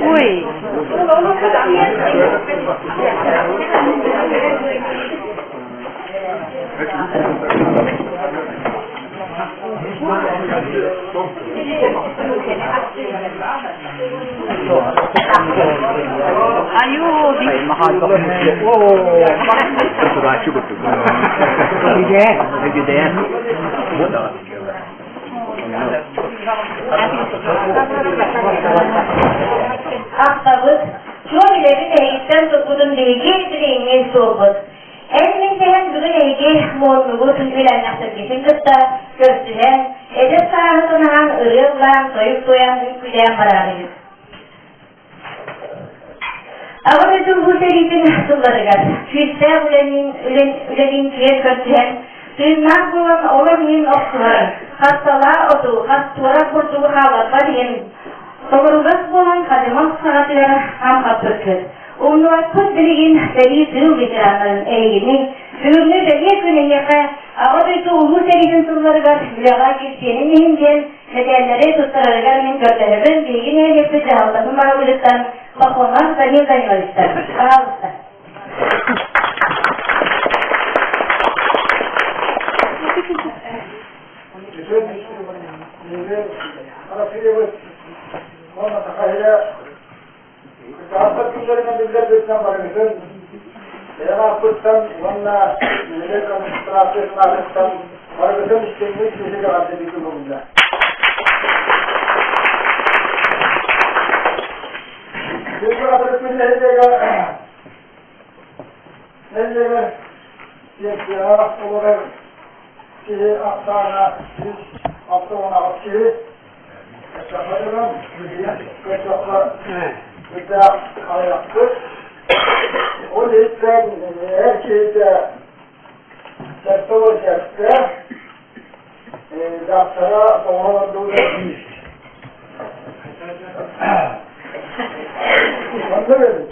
Uy. Ayo, di mahal ko. Oh, sarasyo ko. Hindi yan. Buta. Aktabız, şöyle bir eğitim topudun bilgi direğine soğuk. Elbette hem bugün ilgi morluğu tüzülen yaklaşıkın kıtta gösteren, edep sahasından ırıklan, soyup soyan hüküleyen kararıyız. Ama bütün bu serinin sılları var. Şütte ülenin kiyer gösteren, suyundan bulan olamayın oksular, hastalığa otu, hastalığa kurduğu halatlar diyen, Doğruğuz bolan kademas sanatları ham kaptırkız. Onluğa köz bilgin seri sürü veteranların eğini, sürümlü de günü yaka, ağabeyde ulu serinin sırları var, bilağa geçtiğinin eğinden, nedenleri tutturarlar min gördelerin bilgin eğlesi cehallatın bağlılıktan, bakılmaz da ne dayıvalıktan. Ağabeyde. Ona takayla kağıt günlerine bizler bütçen varımızın Eğer kutsan, onunla millet administrasyonu arasından varımızın işlemini kişi kadar dediği bulunca. Bir bırakırız necega yekya olarak ki aktana biz aktana akçı Şaharım, geçoklar, güzel ayaktık. O yüzden her şeyde sektör olacaktı. Doktora doğru değil. Anladın mı?